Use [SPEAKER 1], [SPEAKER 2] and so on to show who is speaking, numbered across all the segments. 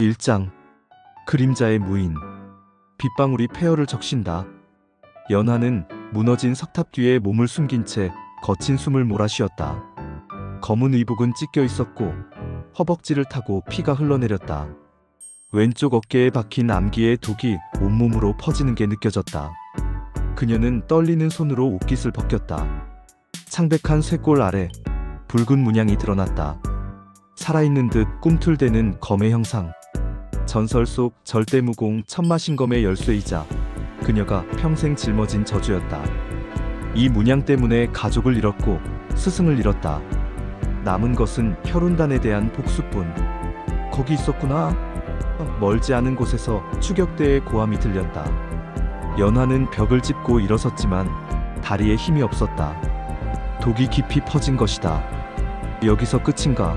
[SPEAKER 1] 1장 그림자의 무인. 빗방울이 폐허를 적신다. 연하는 무너진 석탑 뒤에 몸을 숨긴 채 거친 숨을 몰아쉬었다. 검은 의복은 찢겨 있었고 허벅지를 타고 피가 흘러내렸다. 왼쪽 어깨에 박힌 암기의 독이 온몸으로 퍼지는 게 느껴졌다. 그녀는 떨리는 손으로 옷깃을 벗겼다. 창백한 쇄골 아래 붉은 문양이 드러났다. 살아있는 듯 꿈틀대는 검의 형상. 전설 속 절대무공 천마신검의 열쇠이자 그녀가 평생 짊어진 저주였다. 이 문양 때문에 가족을 잃었고 스승을 잃었다. 남은 것은 혈운단에 대한 복수뿐. 거기 있었구나. 멀지 않은 곳에서 추격대의 고함이 들렸다. 연하는 벽을 짚고 일어섰지만 다리에 힘이 없었다. 독이 깊이 퍼진 것이다. 여기서 끝인가?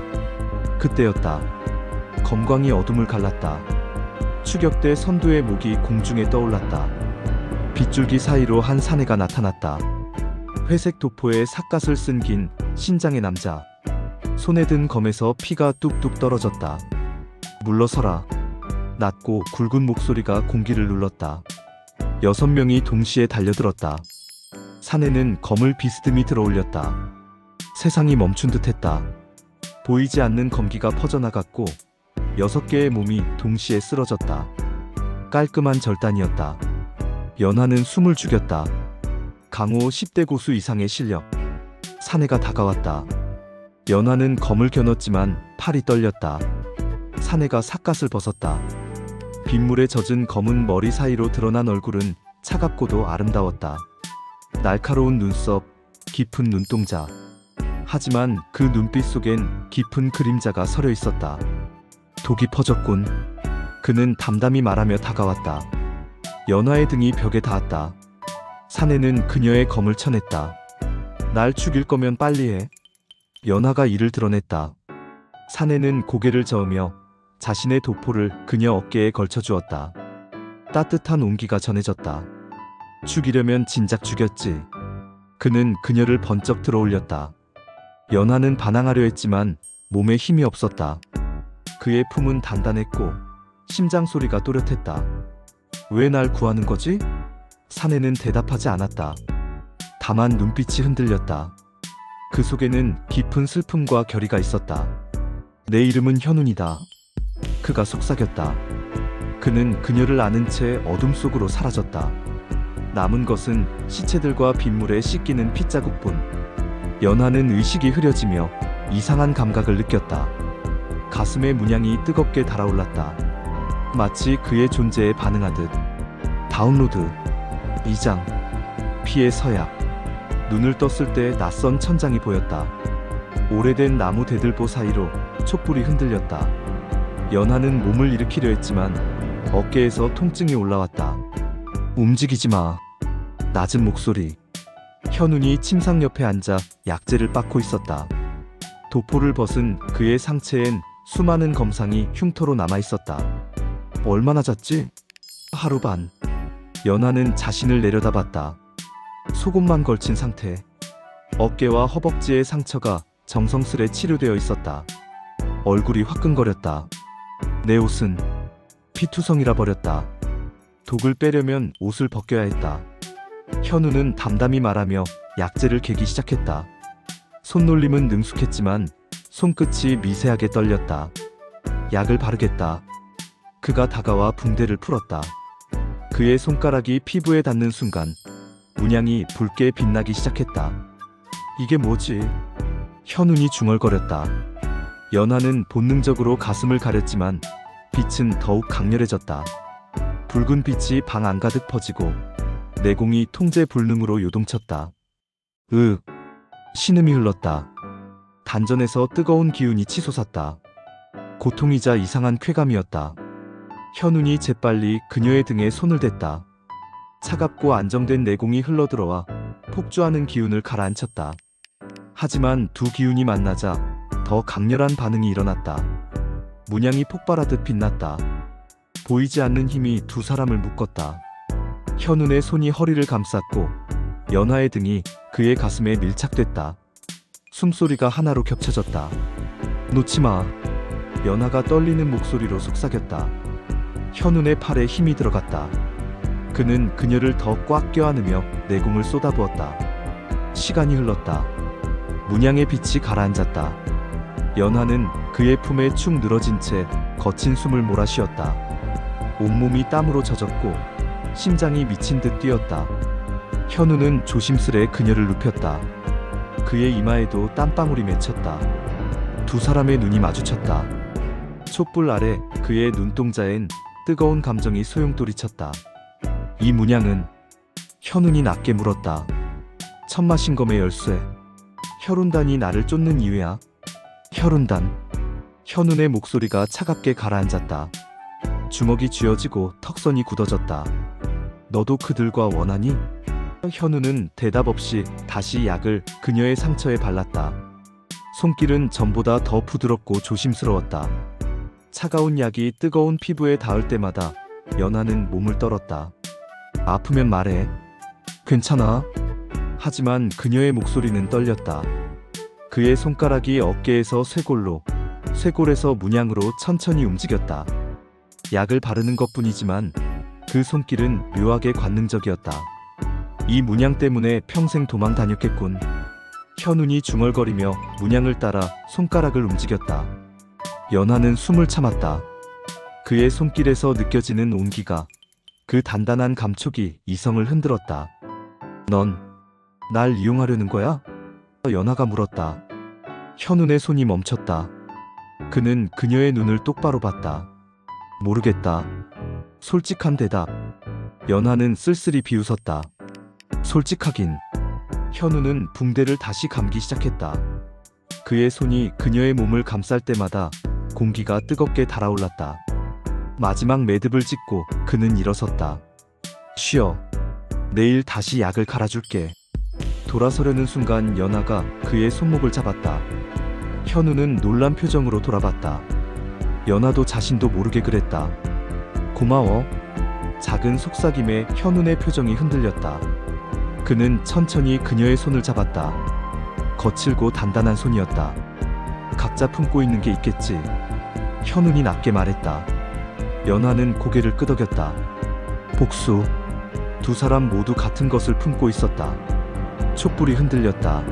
[SPEAKER 1] 그때였다. 검광이 어둠을 갈랐다. 추격대 선두의 목이 공중에 떠올랐다. 빗줄기 사이로 한 사내가 나타났다. 회색 도포에 삿갓을 쓴 긴 신장의 남자. 손에 든 검에서 피가 뚝뚝 떨어졌다. 물러서라. 낮고 굵은 목소리가 공기를 눌렀다. 6명이 동시에 달려들었다. 사내는 검을 비스듬히 들어올렸다. 세상이 멈춘 듯했다. 보이지 않는 검기가 퍼져나갔고 6개의 몸이 동시에 쓰러졌다. 깔끔한 절단이었다. 연하는 숨을 죽였다. 강호 10대 고수 이상의 실력. 사내가 다가왔다. 연하는 검을 겨눴지만 팔이 떨렸다. 사내가 삿갓을 벗었다. 빗물에 젖은 검은 머리 사이로 드러난 얼굴은 차갑고도 아름다웠다. 날카로운 눈썹, 깊은 눈동자. 하지만 그 눈빛 속엔 깊은 그림자가 서려 있었다. 독이 퍼졌군. 그는 담담히 말하며 다가왔다. 연하의 등이 벽에 닿았다. 사내는 그녀의 검을 쳐냈다. 날 죽일 거면 빨리 해. 연하가 이를 드러냈다. 사내는 고개를 저으며 자신의 도포를 그녀 어깨에 걸쳐주었다. 따뜻한 온기가 전해졌다. 죽이려면 진작 죽였지. 그는 그녀를 번쩍 들어올렸다. 연하는 반항하려 했지만 몸에 힘이 없었다. 그의 품은 단단했고 심장 소리가 또렷했다. 왜 날 구하는 거지? 사내는 대답하지 않았다. 다만 눈빛이 흔들렸다. 그 속에는 깊은 슬픔과 결의가 있었다. 내 이름은 현운이다. 그가 속삭였다. 그는 그녀를 안은 채 어둠 속으로 사라졌다. 남은 것은 시체들과 빗물에 씻기는 핏자국뿐. 연하는 의식이 흐려지며 이상한 감각을 느꼈다. 가슴의 문양이 뜨겁게 달아올랐다. 마치 그의 존재에 반응하듯. 다운로드 2장. 피의 서약. 눈을 떴을 때 낯선 천장이 보였다. 오래된 나무 대들보 사이로 촛불이 흔들렸다. 연하는 몸을 일으키려 했지만 어깨에서 통증이 올라왔다. 움직이지 마. 낮은 목소리. 현운이 침상 옆에 앉아 약재를 빻고 있었다. 도포를 벗은 그의 상체엔 수많은 검상이 흉터로 남아있었다. 얼마나 잤지? 하루 반. 연하는 자신을 내려다봤다. 속옷만 걸친 상태. 어깨와 허벅지의 상처가 정성스레 치료되어 있었다. 얼굴이 화끈거렸다. 내 옷은 피투성이라 버렸다. 독을 빼려면 옷을 벗겨야 했다. 현우는 담담히 말하며 약재를 개기 시작했다. 손놀림은 능숙했지만 손끝이 미세하게 떨렸다. 약을 바르겠다. 그가 다가와 붕대를 풀었다. 그의 손가락이 피부에 닿는 순간 문양이 붉게 빛나기 시작했다. 이게 뭐지? 현운이 중얼거렸다. 연하는 본능적으로 가슴을 가렸지만 빛은 더욱 강렬해졌다. 붉은 빛이 방 안가득 퍼지고 내공이 통제 불능으로 요동쳤다. 신음이 흘렀다. 단전에서 뜨거운 기운이 치솟았다. 고통이자 이상한 쾌감이었다. 현운이 재빨리 그녀의 등에 손을 댔다. 차갑고 안정된 내공이 흘러들어와 폭주하는 기운을 가라앉혔다. 하지만 두 기운이 만나자 더 강렬한 반응이 일어났다. 문양이 폭발하듯 빛났다. 보이지 않는 힘이 두 사람을 묶었다. 현운의 손이 허리를 감쌌고 연하의 등이 그의 가슴에 밀착됐다. 숨소리가 하나로 겹쳐졌다. 놓지마. 연하가 떨리는 목소리로 속삭였다. 현운의 팔에 힘이 들어갔다. 그는 그녀를 더 꽉 껴안으며 내공을 쏟아부었다. 시간이 흘렀다. 문양의 빛이 가라앉았다. 연하는 그의 품에 축 늘어진 채 거친 숨을 몰아쉬었다. 온몸이 땀으로 젖었고 심장이 미친 듯 뛰었다. 현우는 조심스레 그녀를 눕혔다. 그의 이마에도 땀방울이 맺혔다. 두 사람의 눈이 마주쳤다. 촛불 아래 그의 눈동자엔 뜨거운 감정이 소용돌이쳤다. 이 문양은? 현운이 낮게 물었다. 천마신검의 열쇠. 혈운단이 나를 쫓는 이유야. 혈운단. 현운의 목소리가 차갑게 가라앉았다. 주먹이 쥐어지고 턱선이 굳어졌다. 너도 그들과 원하니? 현우는 대답 없이 다시 약을 그녀의 상처에 발랐다. 손길은 전보다 더 부드럽고 조심스러웠다. 차가운 약이 뜨거운 피부에 닿을 때마다 연하는 몸을 떨었다. 아프면 말해. 괜찮아. 하지만 그녀의 목소리는 떨렸다. 그의 손가락이 어깨에서 쇄골로, 쇄골에서 문양으로 천천히 움직였다. 약을 바르는 것뿐이지만 그 손길은 묘하게 관능적이었다. 이 문양 때문에 평생 도망 다녔겠군. 현운이 중얼거리며 문양을 따라 손가락을 움직였다. 연하는 숨을 참았다. 그의 손길에서 느껴지는 온기가, 그 단단한 감촉이 이성을 흔들었다. 넌 날 이용하려는 거야? 연하가 물었다. 현운의 손이 멈췄다. 그는 그녀의 눈을 똑바로 봤다. 모르겠다. 솔직한 대답. 연하는 쓸쓸히 비웃었다. 솔직하긴. 현우는 붕대를 다시 감기 시작했다. 그의 손이 그녀의 몸을 감쌀 때마다 공기가 뜨겁게 달아올랐다. 마지막 매듭을 짚고 그는 일어섰다. 쉬어. 내일 다시 약을 갈아줄게. 돌아서려는 순간 연하가 그의 손목을 잡았다. 현우는 놀란 표정으로 돌아봤다. 연하도 자신도 모르게 그랬다. 고마워. 작은 속삭임에 현운의 표정이 흔들렸다. 그는 천천히 그녀의 손을 잡았다. 거칠고 단단한 손이었다. 각자 품고 있는 게 있겠지. 현운이 낮게 말했다. 연하는 고개를 끄덕였다. 복수. 두 사람 모두 같은 것을 품고 있었다. 촛불이 흔들렸다.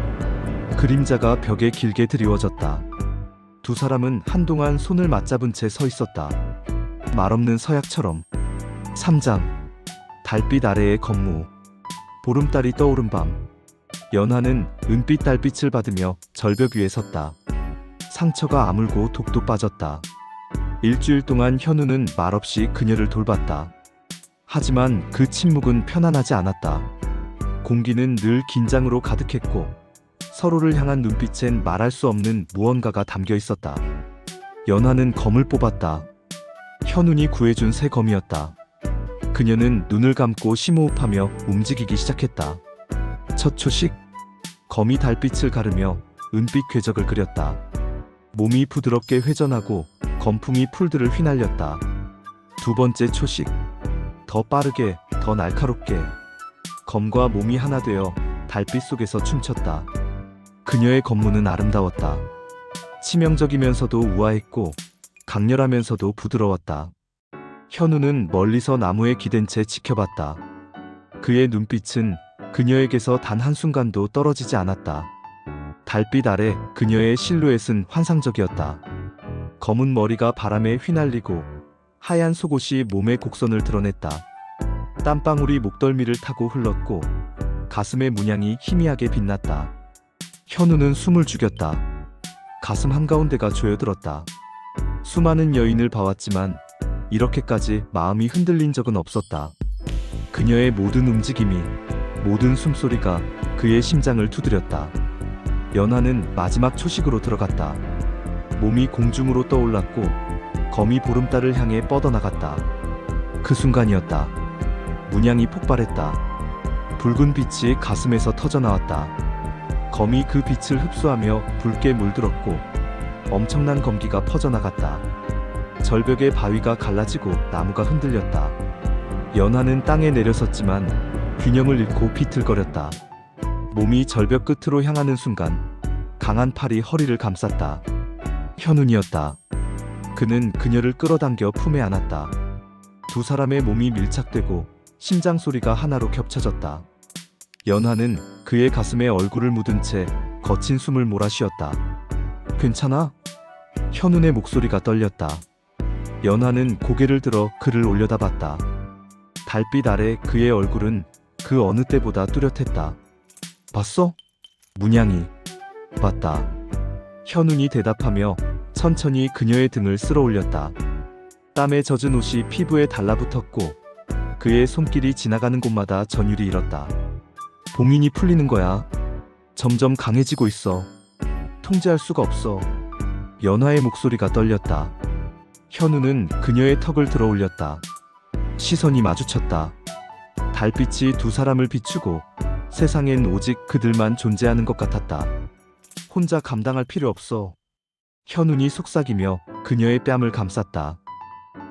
[SPEAKER 1] 그림자가 벽에 길게 드리워졌다. 두 사람은 한동안 손을 맞잡은 채 서 있었다. 말없는 서약처럼. 3장. 달빛 아래의 건무. 보름달이 떠오른 밤. 연하는 은빛 달빛을 받으며 절벽 위에 섰다. 상처가 아물고 독도 빠졌다. 일주일 동안 현우는 말없이 그녀를 돌봤다. 하지만 그 침묵은 편안하지 않았다. 공기는 늘 긴장으로 가득했고 서로를 향한 눈빛엔 말할 수 없는 무언가가 담겨 있었다. 연하는 검을 뽑았다. 현운이 구해준 새 검이었다. 그녀는 눈을 감고 심호흡하며 움직이기 시작했다. 첫 초식. 검이 달빛을 가르며 은빛 궤적을 그렸다. 몸이 부드럽게 회전하고 검풍이 풀들을 휘날렸다. 두 번째 초식. 더 빠르게, 더 날카롭게. 검과 몸이 하나 되어 달빛 속에서 춤췄다. 그녀의 검무는 아름다웠다. 치명적이면서도 우아했고 강렬하면서도 부드러웠다. 현우는 멀리서 나무에 기댄 채 지켜봤다. 그의 눈빛은 그녀에게서 단 한순간도 떨어지지 않았다. 달빛 아래 그녀의 실루엣은 환상적이었다. 검은 머리가 바람에 휘날리고 하얀 속옷이 몸의 곡선을 드러냈다. 땀방울이 목덜미를 타고 흘렀고 가슴의 문양이 희미하게 빛났다. 현우는 숨을 죽였다. 가슴 한가운데가 조여들었다. 수많은 여인을 봐왔지만 이렇게까지 마음이 흔들린 적은 없었다. 그녀의 모든 움직임이, 모든 숨소리가 그의 심장을 두드렸다. 연하는 마지막 초식으로 들어갔다. 몸이 공중으로 떠올랐고 검이 보름달을 향해 뻗어나갔다. 그 순간이었다. 문양이 폭발했다. 붉은 빛이 가슴에서 터져나왔다. 검이 그 빛을 흡수하며 붉게 물들었고 엄청난 검기가 퍼져나갔다. 절벽의 바위가 갈라지고 나무가 흔들렸다. 연하는 땅에 내려섰지만 균형을 잃고 비틀거렸다. 몸이 절벽 끝으로 향하는 순간 강한 팔이 허리를 감쌌다. 현운이었다. 그는 그녀를 끌어당겨 품에 안았다. 두 사람의 몸이 밀착되고 심장 소리가 하나로 겹쳐졌다. 연하는 그의 가슴에 얼굴을 묻은 채 거친 숨을 몰아쉬었다. 괜찮아? 현운의 목소리가 떨렸다. 연하는 고개를 들어 그를 올려다봤다. 달빛 아래 그의 얼굴은 그 어느 때보다 뚜렷했다. 봤어? 문양이. 봤다. 현운이 대답하며 천천히 그녀의 등을 쓸어 올렸다. 땀에 젖은 옷이 피부에 달라붙었고 그의 손길이 지나가는 곳마다 전율이 일었다. 봉인이 풀리는 거야. 점점 강해지고 있어. 통제할 수가 없어. 연하의 목소리가 떨렸다. 현우는 그녀의 턱을 들어 올렸다. 시선이 마주쳤다. 달빛이 두 사람을 비추고 세상엔 오직 그들만 존재하는 것 같았다. 혼자 감당할 필요 없어. 현운이 속삭이며 그녀의 뺨을 감쌌다.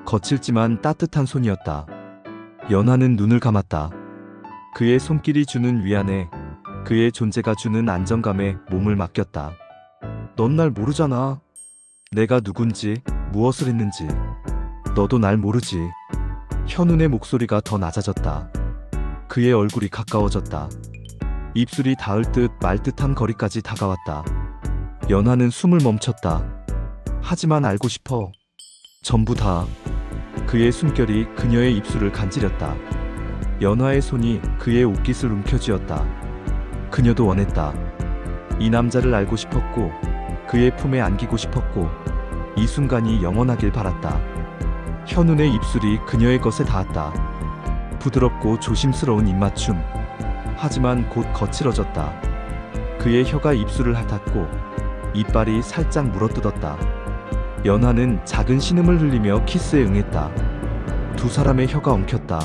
[SPEAKER 1] 거칠지만 따뜻한 손이었다. 연하는 눈을 감았다. 그의 손길이 주는 위안에, 그의 존재가 주는 안정감에 몸을 맡겼다. 넌 날 모르잖아. 내가 누군지, 무엇을 했는지. 너도 날 모르지. 현운의 목소리가 더 낮아졌다. 그의 얼굴이 가까워졌다. 입술이 닿을 듯 말 듯한 거리까지 다가왔다. 연하는 숨을 멈췄다. 하지만 알고 싶어. 전부 다. 그의 숨결이 그녀의 입술을 간지렸다. 연하의 손이 그의 옷깃을 움켜쥐었다. 그녀도 원했다. 이 남자를 알고 싶었고 그의 품에 안기고 싶었고 이 순간이 영원하길 바랐다. 현운의 입술이 그녀의 것에 닿았다. 부드럽고 조심스러운 입맞춤. 하지만 곧 거칠어졌다. 그의 혀가 입술을 핥았고 이빨이 살짝 물어뜯었다. 연하는 작은 신음을 흘리며 키스에 응했다. 두 사람의 혀가 엉켰다.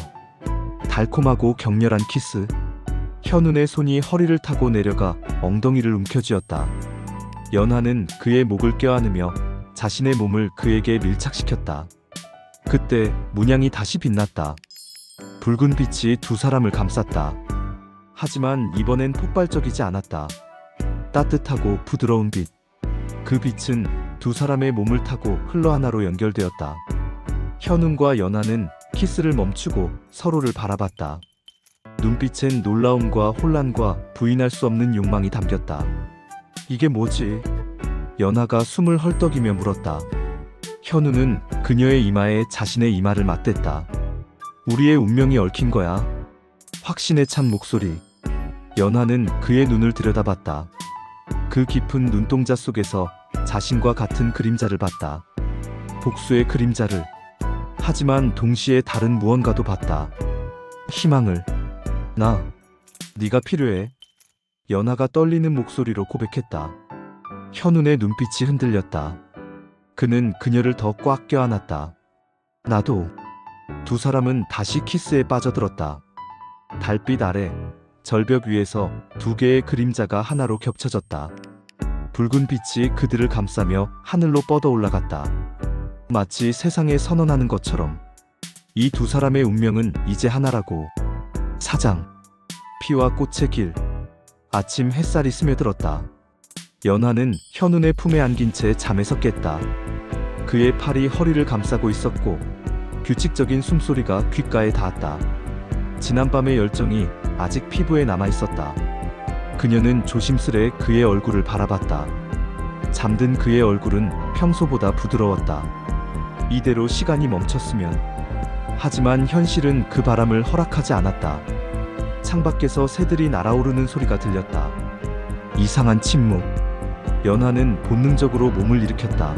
[SPEAKER 1] 달콤하고 격렬한 키스. 현운의 손이 허리를 타고 내려가 엉덩이를 움켜쥐었다. 연하는 그의 목을 껴안으며 자신의 몸을 그에게 밀착시켰다. 그때 문양이 다시 빛났다. 붉은 빛이 두 사람을 감쌌다. 하지만 이번엔 폭발적이지 않았다. 따뜻하고 부드러운 빛. 그 빛은 두 사람의 몸을 타고 흘러 하나로 연결되었다. 현운과 연하는 키스를 멈추고 서로를 바라봤다. 눈빛엔 놀라움과 혼란과 부인할 수 없는 욕망이 담겼다. 이게 뭐지? 연하가 숨을 헐떡이며 물었다. 현우는 그녀의 이마에 자신의 이마를 맞댔다. 우리의 운명이 얽힌 거야. 확신에 찬 목소리. 연하는 그의 눈을 들여다봤다. 그 깊은 눈동자 속에서 자신과 같은 그림자를 봤다. 복수의 그림자를. 하지만 동시에 다른 무언가도 봤다. 희망을. 네가 필요해. 연하가 떨리는 목소리로 고백했다. 현운의 눈빛이 흔들렸다. 그는 그녀를 더 꽉 껴안았다. 나도. 두 사람은 다시 키스에 빠져들었다. 달빛 아래 절벽 위에서 두 개의 그림자가 하나로 겹쳐졌다. 붉은 빛이 그들을 감싸며 하늘로 뻗어 올라갔다. 마치 세상에 선언하는 것처럼. 이 두 사람의 운명은 이제 하나라고. 사장. 피와 꽃의 길. 아침 햇살이 스며들었다. 연하는 현운의 품에 안긴 채 잠에서 깼다. 그의 팔이 허리를 감싸고 있었고 규칙적인 숨소리가 귓가에 닿았다. 지난밤의 열정이 아직 피부에 남아있었다. 그녀는 조심스레 그의 얼굴을 바라봤다. 잠든 그의 얼굴은 평소보다 부드러웠다. 이대로 시간이 멈췄으면. 하지만 현실은 그 바람을 허락하지 않았다. 창밖에서 새들이 날아오르는 소리가 들렸다. 이상한 침묵. 연하는 본능적으로 몸을 일으켰다.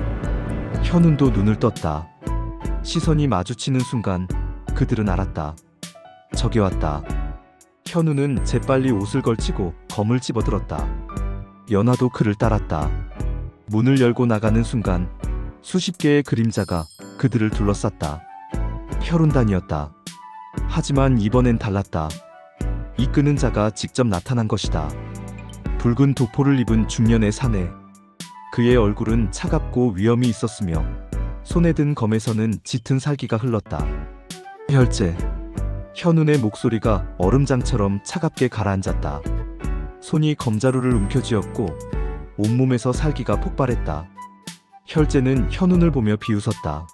[SPEAKER 1] 현운도 눈을 떴다. 시선이 마주치는 순간 그들은 알았다. 적이 왔다. 현우는 재빨리 옷을 걸치고 검을 집어들었다. 연하도 그를 따랐다. 문을 열고 나가는 순간 수십 개의 그림자가 그들을 둘러쌌다. 혈운단이었다. 하지만 이번엔 달랐다. 이끄는 자가 직접 나타난 것이다. 붉은 도포를 입은 중년의 사내. 그의 얼굴은 차갑고 위험이 있었으며 손에 든 검에서는 짙은 살기가 흘렀다. 혈제. 현운의 목소리가 얼음장처럼 차갑게 가라앉았다. 손이 검자루를 움켜쥐었고 온몸에서 살기가 폭발했다. 혈재는 현운을 보며 비웃었다.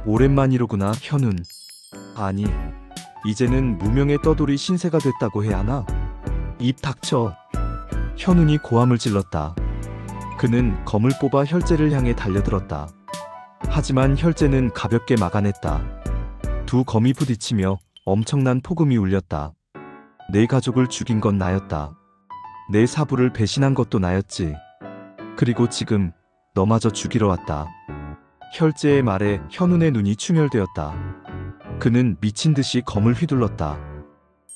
[SPEAKER 1] 오랜만이로구나, 현운. 아니, 이제는 무명의 떠돌이 신세가 됐다고 해야 하나? 입 닥쳐. 현운이 고함을 질렀다. 그는 검을 뽑아 혈재를 향해 달려들었다. 하지만 혈재는 가볍게 막아냈다. 두 검이 부딪히며 엄청난 폭음이 울렸다. 내 가족을 죽인 건 나였다. 내 사부를 배신한 것도 나였지. 그리고 지금 너마저 죽이러 왔다. 혈재의 말에 현운의 눈이 충혈되었다. 그는 미친 듯이 검을 휘둘렀다.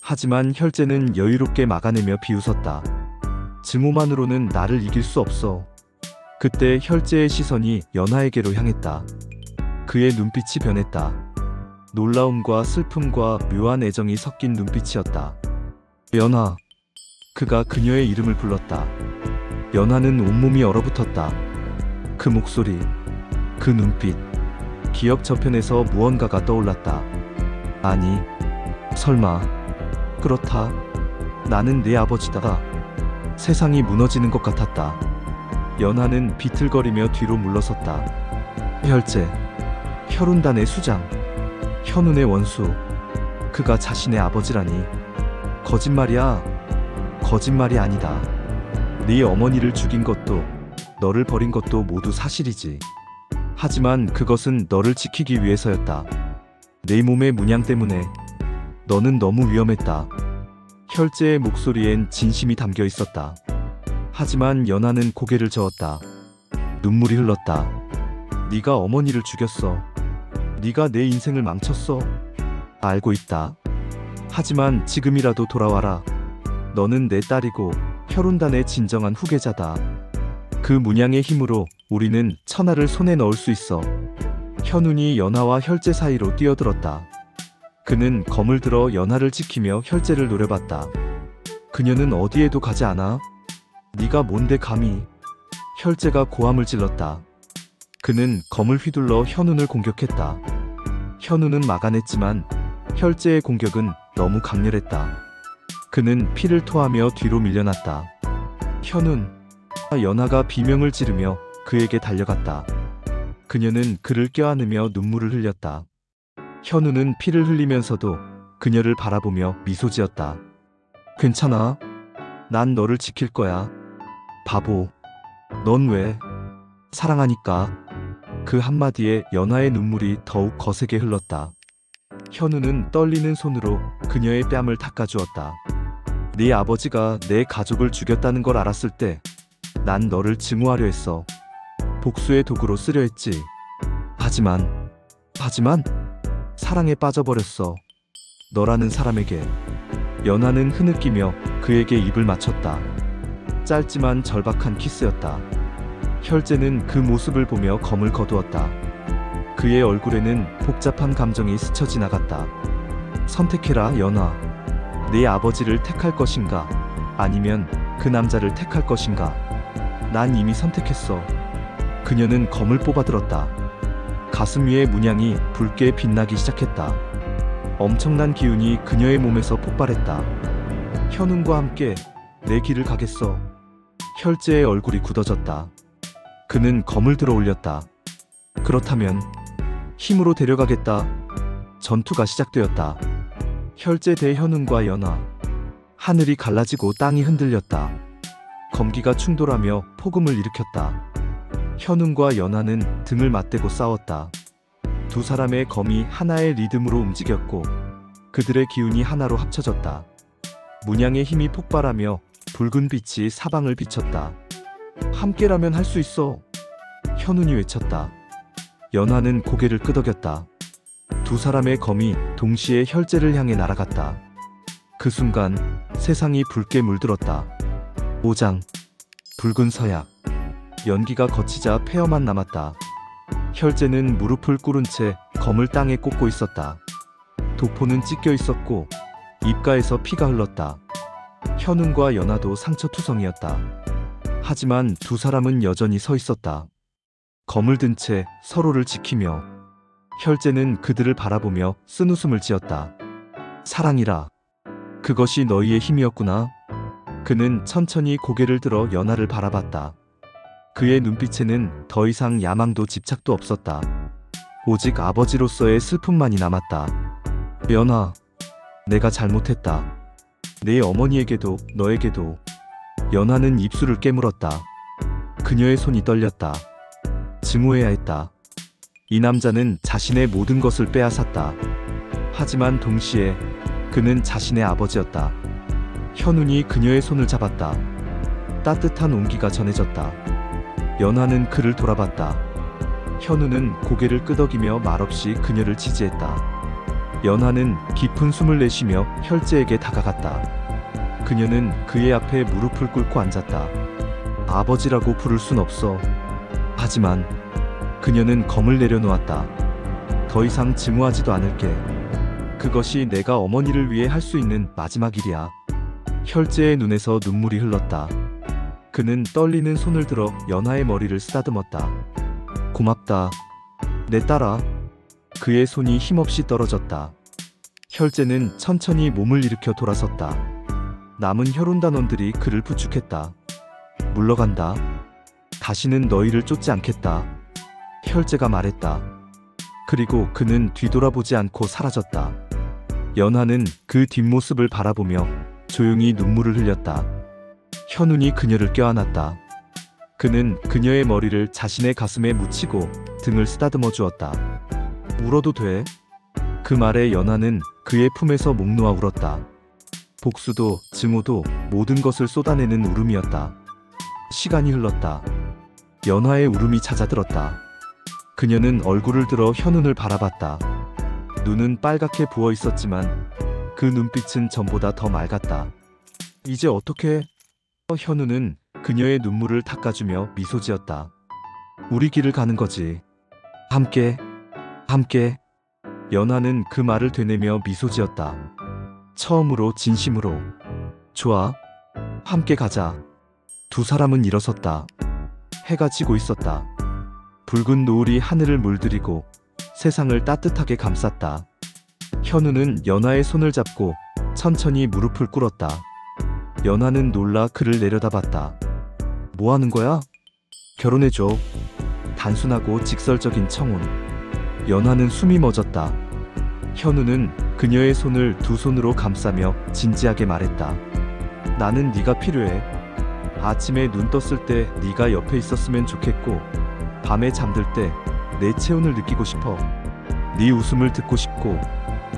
[SPEAKER 1] 하지만 혈재는 여유롭게 막아내며 비웃었다. 증오만으로는 나를 이길 수 없어. 그때 혈재의 시선이 연하에게로 향했다. 그의 눈빛이 변했다. 놀라움과 슬픔과 묘한 애정이 섞인 눈빛이었다. 연하. 그가 그녀의 이름을 불렀다. 연하는 온몸이 얼어붙었다. 그 목소리, 그 눈빛, 기억 저편에서 무언가가 떠올랐다. 아니, 설마, 그렇다. 나는 내 아버지다. 세상이 무너지는 것 같았다. 연하는 비틀거리며 뒤로 물러섰다. 혈재, 혈운단의 수장, 현운의 원수, 그가 자신의 아버지라니. 거짓말이야. 거짓말이 아니다. 네 어머니를 죽인 것도 너를 버린 것도 모두 사실이지. 하지만 그것은 너를 지키기 위해서였다. 내 몸의 문양 때문에. 너는 너무 위험했다. 혈재의 목소리엔 진심이 담겨 있었다. 하지만 연하는 고개를 저었다. 눈물이 흘렀다. 네가 어머니를 죽였어. 네가 내 인생을 망쳤어. 알고 있다. 하지만 지금이라도 돌아와라. 너는 내 딸이고 혈운단의 진정한 후계자다. 그 문양의 힘으로 우리는 천하를 손에 넣을 수 있어. 현운이 연하와 혈재 사이로 뛰어들었다. 그는 검을 들어 연하를 지키며 혈재를 노려봤다. 그녀는 어디에도 가지 않아. 네가 뭔데 감히. 혈재가 고함을 질렀다. 그는 검을 휘둘러 현운을 공격했다. 현운은 막아냈지만 혈재의 공격은 너무 강렬했다. 그는 피를 토하며 뒤로 밀려났다. 현운. 연하가 비명을 지르며 그에게 달려갔다. 그녀는 그를 껴안으며 눈물을 흘렸다. 현우는 피를 흘리면서도 그녀를 바라보며 미소 지었다. 괜찮아. 난 너를 지킬 거야. 바보. 넌 왜? 사랑하니까. 그 한마디에 연하의 눈물이 더욱 거세게 흘렀다. 현우는 떨리는 손으로 그녀의 뺨을 닦아주었다. 네 아버지가 내 가족을 죽였다는 걸 알았을 때 난 너를 증오하려 했어. 복수의 도구로 쓰려 했지. 하지만 사랑에 빠져버렸어. 너라는 사람에게. 연하는 흐느끼며 그에게 입을 맞췄다. 짧지만 절박한 키스였다. 혈재는 그 모습을 보며 검을 거두었다. 그의 얼굴에는 복잡한 감정이 스쳐 지나갔다. 선택해라, 연하. 네 아버지를 택할 것인가? 아니면 그 남자를 택할 것인가? 난 이미 선택했어. 그녀는 검을 뽑아들었다. 가슴 위의 문양이 붉게 빛나기 시작했다. 엄청난 기운이 그녀의 몸에서 폭발했다. 현운과 함께 내 길을 가겠어. 혈재의 얼굴이 굳어졌다. 그는 검을 들어 올렸다. 그렇다면 힘으로 데려가겠다. 전투가 시작되었다. 혈재 대 현운과 연하. 하늘이 갈라지고 땅이 흔들렸다. 검기가 충돌하며 폭음을 일으켰다. 현운과 연하는 등을 맞대고 싸웠다. 두 사람의 검이 하나의 리듬으로 움직였고 그들의 기운이 하나로 합쳐졌다. 문양의 힘이 폭발하며 붉은 빛이 사방을 비쳤다. 함께라면 할 수 있어. 현운이 외쳤다. 연하는 고개를 끄덕였다. 두 사람의 검이 동시에 혈재를 향해 날아갔다. 그 순간 세상이 붉게 물들었다. 오장, 붉은 서약. 연기가 거치자 폐허만 남았다. 혈재는 무릎을 꿇은 채 검을 땅에 꽂고 있었다. 도포는 찢겨 있었고 입가에서 피가 흘렀다. 현운과 연하도 상처투성이었다. 하지만 두 사람은 여전히 서 있었다. 검을 든 채 서로를 지키며. 혈재는 그들을 바라보며 쓴웃음을 지었다. 사랑이라. 그것이 너희의 힘이었구나. 그는 천천히 고개를 들어 연하를 바라봤다. 그의 눈빛에는 더 이상 야망도 집착도 없었다. 오직 아버지로서의 슬픔만이 남았다. 연아, 내가 잘못했다. 내 어머니에게도 너에게도. 연아는 입술을 깨물었다. 그녀의 손이 떨렸다. 증오해야 했다. 이 남자는 자신의 모든 것을 빼앗았다. 하지만 동시에 그는 자신의 아버지였다. 현운이 그녀의 손을 잡았다. 따뜻한 온기가 전해졌다. 연아는 그를 돌아봤다. 현우는 고개를 끄덕이며 말없이 그녀를 지지했다. 연아는 깊은 숨을 내쉬며 혈재에게 다가갔다. 그녀는 그의 앞에 무릎을 꿇고 앉았다. 아버지라고 부를 순 없어. 하지만 그녀는 검을 내려놓았다. 더 이상 증오하지도 않을게. 그것이 내가 어머니를 위해 할 수 있는 마지막 일이야. 혈재의 눈에서 눈물이 흘렀다. 그는 떨리는 손을 들어 연아의 머리를 쓰다듬었다. 고맙다, 내 딸아. 그의 손이 힘없이 떨어졌다. 혈재는 천천히 몸을 일으켜 돌아섰다. 남은 혈혼단원들이 그를 부축했다. 물러간다. 다시는 너희를 쫓지 않겠다. 혈재가 말했다. 그리고 그는 뒤돌아보지 않고 사라졌다. 연아는 그 뒷모습을 바라보며 조용히 눈물을 흘렸다. 현운이 그녀를 껴안았다. 그는 그녀의 머리를 자신의 가슴에 묻히고 등을 쓰다듬어 주었다. 울어도 돼? 그 말에 연아는 그의 품에서 목 놓아 울었다. 복수도 증오도 모든 것을 쏟아내는 울음이었다. 시간이 흘렀다. 연아의 울음이 잦아들었다. 그녀는 얼굴을 들어 현운을 바라봤다. 눈은 빨갛게 부어 있었지만 그 눈빛은 전보다 더 맑았다. 이제 어떻게? 현우는 그녀의 눈물을 닦아주며 미소 지었다. 우리 길을 가는 거지. 함께, 함께. 연아는 그 말을 되뇌며 미소 지었다. 처음으로 진심으로. 좋아. 함께 가자. 두 사람은 일어섰다. 해가 지고 있었다. 붉은 노을이 하늘을 물들이고 세상을 따뜻하게 감쌌다. 현우는 연아의 손을 잡고 천천히 무릎을 꿇었다. 연아는 놀라 그를 내려다봤다. 뭐 하는 거야? 결혼해줘. 단순하고 직설적인 청혼. 연아는 숨이 멎었다. 현우는 그녀의 손을 두 손으로 감싸며 진지하게 말했다. 나는 네가 필요해. 아침에 눈 떴을 때 네가 옆에 있었으면 좋겠고, 밤에 잠들 때 내 체온을 느끼고 싶어. 네 웃음을 듣고 싶고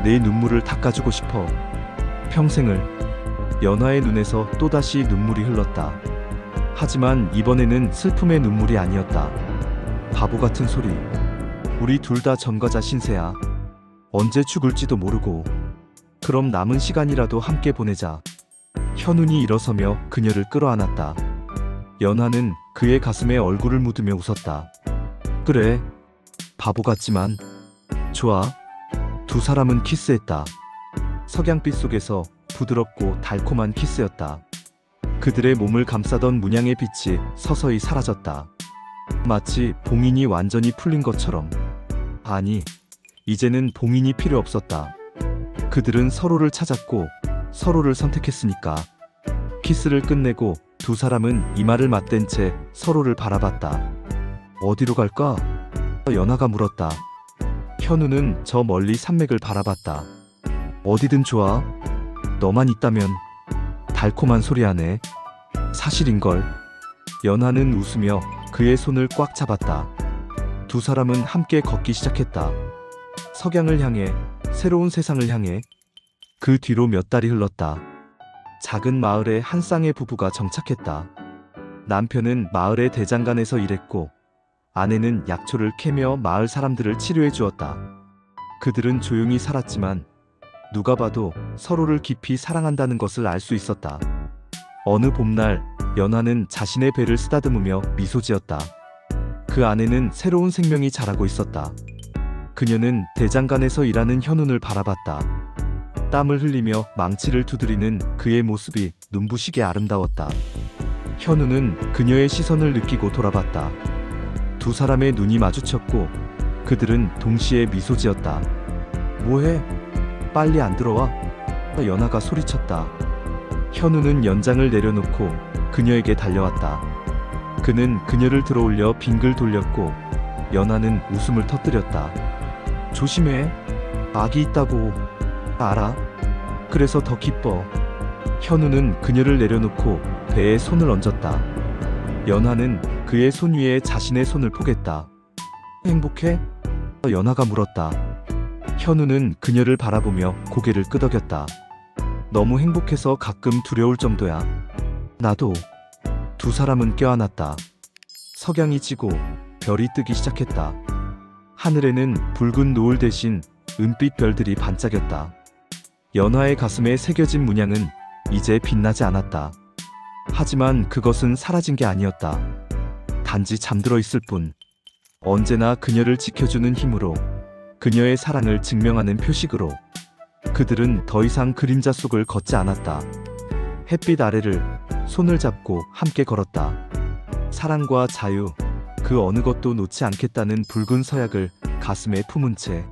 [SPEAKER 1] 내 눈물을 닦아주고 싶어. 평생을. 연아의 눈에서 또다시 눈물이 흘렀다. 하지만 이번에는 슬픔의 눈물이 아니었다. 바보 같은 소리. 우리 둘 다 전과자 신세야. 언제 죽을지도 모르고. 그럼 남은 시간이라도 함께 보내자. 현운이 일어서며 그녀를 끌어안았다. 연아는 그의 가슴에 얼굴을 묻으며 웃었다. 그래. 바보 같지만 좋아. 두 사람은 키스했다. 석양빛 속에서 부드럽고 달콤한 키스였다. 그들의 몸을 감싸던 문양의 빛이 서서히 사라졌다. 마치 봉인이 완전히 풀린 것처럼. 아니, 이제는 봉인이 필요 없었다. 그들은 서로를 찾았고 서로를 선택했으니까. 키스를 끝내고 두 사람은 이마를 맞댄 채 서로를 바라봤다. 어디로 갈까? 연아가 물었다. 현우는 저 멀리 산맥을 바라봤다. 어디든 좋아. 너만 있다면. 달콤한 소리하네. 사실인걸. 연아는 웃으며 그의 손을 꽉 잡았다. 두 사람은 함께 걷기 시작했다. 석양을 향해, 새로운 세상을 향해. 그 뒤로 몇 달이 흘렀다. 작은 마을에 한 쌍의 부부가 정착했다. 남편은 마을의 대장간에서 일했고 아내는 약초를 캐며 마을 사람들을 치료해 주었다. 그들은 조용히 살았지만 누가 봐도 서로를 깊이 사랑한다는 것을 알 수 있었다. 어느 봄날 연아는 자신의 배를 쓰다듬으며 미소 지었다. 그 안에는 새로운 생명이 자라고 있었다. 그녀는 대장간에서 일하는 현운을 바라봤다. 땀을 흘리며 망치를 두드리는 그의 모습이 눈부시게 아름다웠다. 현우는 그녀의 시선을 느끼고 돌아봤다. 두 사람의 눈이 마주쳤고 그들은 동시에 미소 지었다. 뭐해? 빨리 안 들어와? 연아가 소리쳤다. 현우는 연장을 내려놓고 그녀에게 달려왔다. 그는 그녀를 들어올려 빙글 돌렸고 연하는 웃음을 터뜨렸다. 조심해. 악이 있다고. 알아. 그래서 더 기뻐. 현우는 그녀를 내려놓고 배에 손을 얹었다. 연하는 그의 손 위에 자신의 손을 포겠다. 행복해? 연하가 물었다. 현우는 그녀를 바라보며 고개를 끄덕였다. 너무 행복해서 가끔 두려울 정도야. 나도. 두 사람은 껴안았다. 석양이 지고 별이 뜨기 시작했다. 하늘에는 붉은 노을 대신 은빛 별들이 반짝였다. 연하의 가슴에 새겨진 문양은 이제 빛나지 않았다. 하지만 그것은 사라진 게 아니었다. 단지 잠들어 있을 뿐. 언제나 그녀를 지켜주는 힘으로, 그녀의 사랑을 증명하는 표식으로 그들은 더 이상 그림자 속을 걷지 않았다. 햇빛 아래를 손을 잡고 함께 걸었다. 사랑과 자유, 그 어느 것도 놓지 않겠다는 붉은 서약을 가슴에 품은 채.